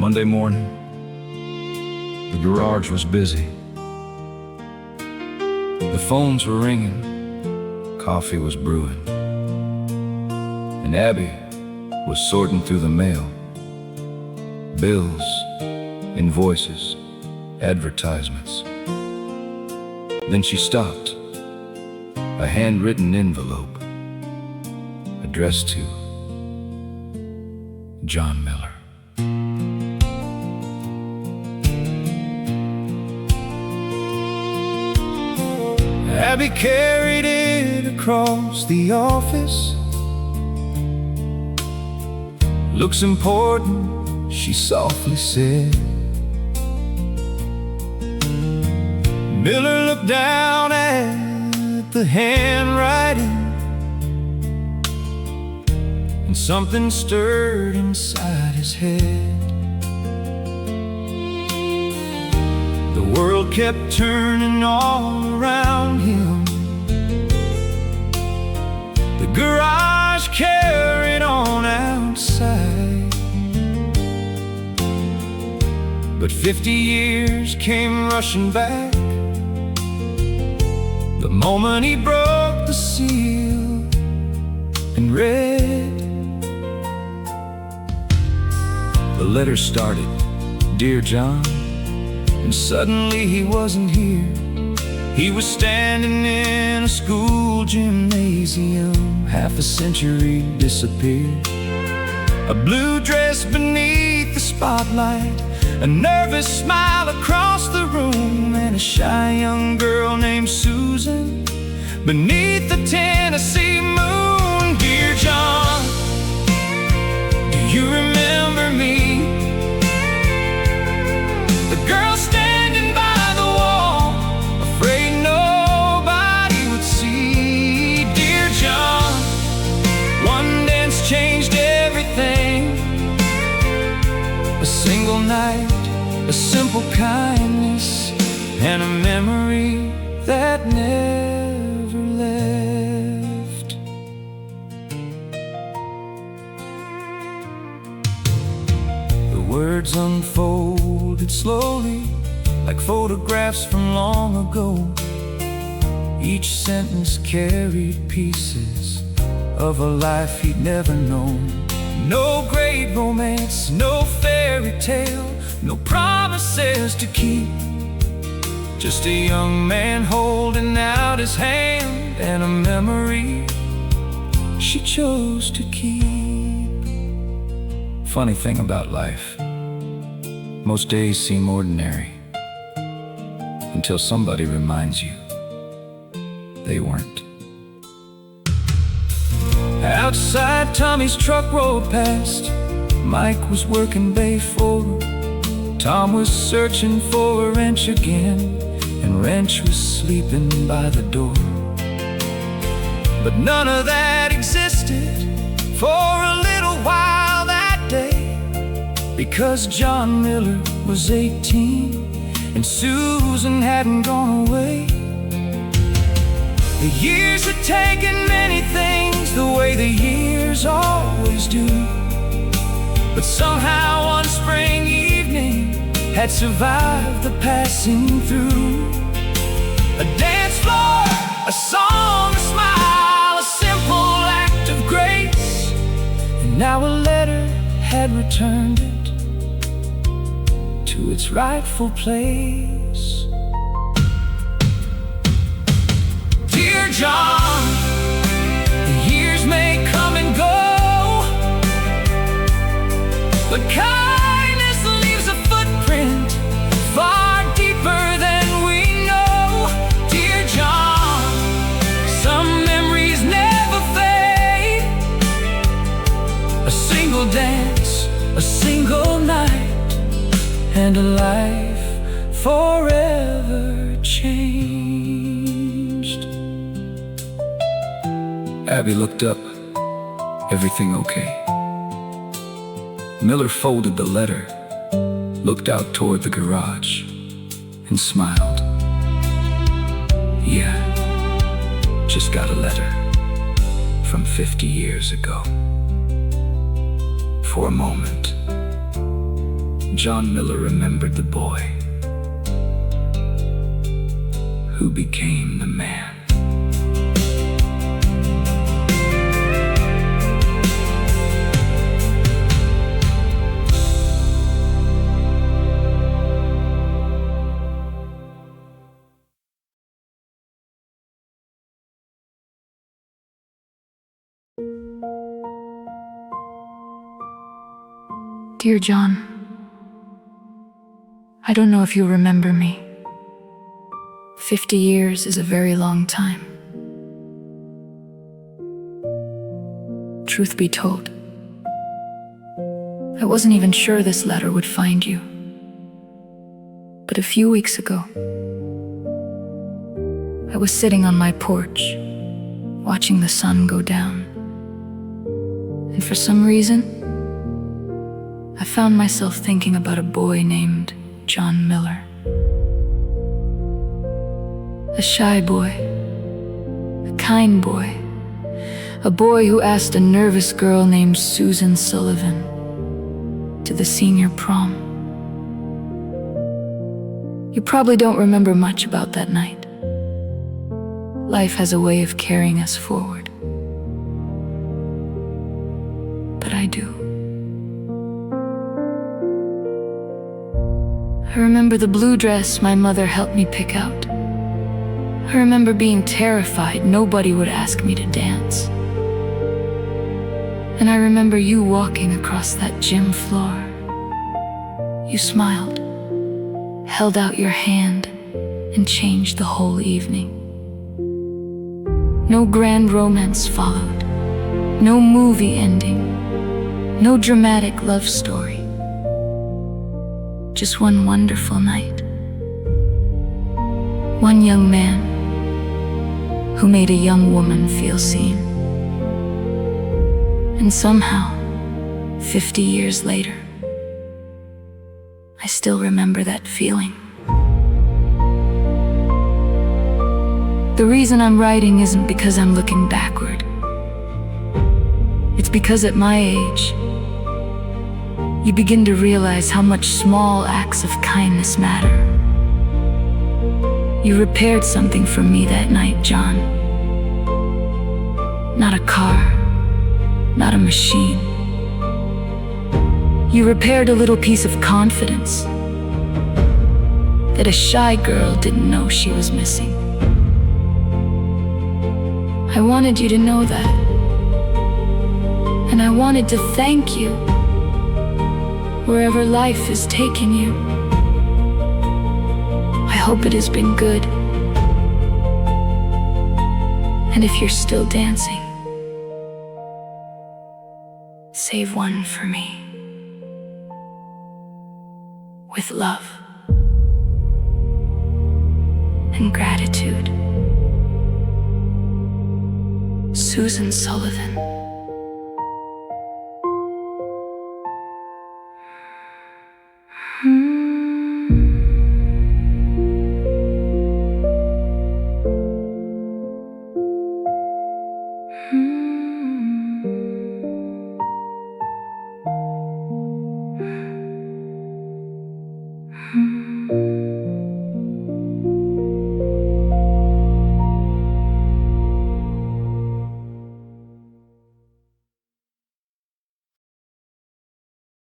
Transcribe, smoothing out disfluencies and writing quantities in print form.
Monday morning, the garage was busy. The phones were ringing, coffee was brewing, and Abby was sorting through the mail. Bills, invoices, advertisements. Then she stopped. A handwritten envelope addressed to John Miller. Abby carried it across the office. "Looks important," she softly said. Miller looked down at the handwriting, and something stirred inside his head. The world kept turning all around him. The garage carried on outside, but 50 years came rushing back the moment he broke the seal and read. The letter started, "Dear John," and suddenly he wasn't here. He was standing in a school gymnasium, half a century disappeared. A blue dress beneath the spotlight, a nervous smile across the room, and a shy young girl named Susan beneath the Tennessee moon. "Dear John, do you remember me? The girl standing by the wall, afraid nobody would see. Dear John, one dance changed everything. A single night, a simple kindness, and a memory that never left." The words unfolded slowly, like photographs from long ago. Each sentence carried pieces of a life he'd never known. No great romance, no fairy tale, no promises to keep. Just a young man holding out his hand, and a memory she chose to keep. Funny thing about life, most days seem ordinary until somebody reminds you they weren't. Outside, Tommy's truck rolled past. Mike was working bay forward. Tom was searching for a wrench again, and Wrench was sleeping by the door. But none of that existed for a little while that day, because John Miller was 18 and Susan hadn't gone away. The years had taken many things the way the years always do, but somehow one spring evening had survived the passing through. A dance floor, a song, a smile, a simple act of grace, and now a letter had returned it to its rightful place. "Dear John, the years may come and go, but kindness leaves a footprint far deeper than we know. Dear John, some memories never fade. A single dance, a single night, and a life forever changed." Abby looked up. "Everything okay?" Miller folded the letter, looked out toward the garage, and smiled. "Yeah, just got a letter from 50 years ago." For a moment, John Miller remembered the boy who became the man. Dear John, I don't know if you remember me. 50 years is a very long time. Truth be told, I wasn't even sure this letter would find you. But a few weeks ago, I was sitting on my porch, watching the sun go down. And for some reason, I found myself thinking about a boy named John Miller. A shy boy, a kind boy, a boy who asked a nervous girl named Susan Sullivan to the senior prom. You probably don't remember much about that night. Life has a way of carrying us forward. But I do. I remember the blue dress my mother helped me pick out. I remember being terrified nobody would ask me to dance. And I remember you walking across that gym floor. You smiled, held out your hand, and changed the whole evening. No grand romance followed, no movie ending, no dramatic love story. Just one wonderful night. One young man who made a young woman feel seen. And somehow, 50 years later, I still remember that feeling. The reason I'm writing isn't because I'm looking backward. It's because at my age, you begin to realize how much small acts of kindness matter. You repaired something for me that night, John. Not a car, not a machine. You repaired a little piece of confidence that a shy girl didn't know she was missing. I wanted you to know that. And I wanted to thank you wherever life has taken you. I hope it has been good. And if you're still dancing, save one for me. With love and gratitude. Susan Sullivan. Hmm.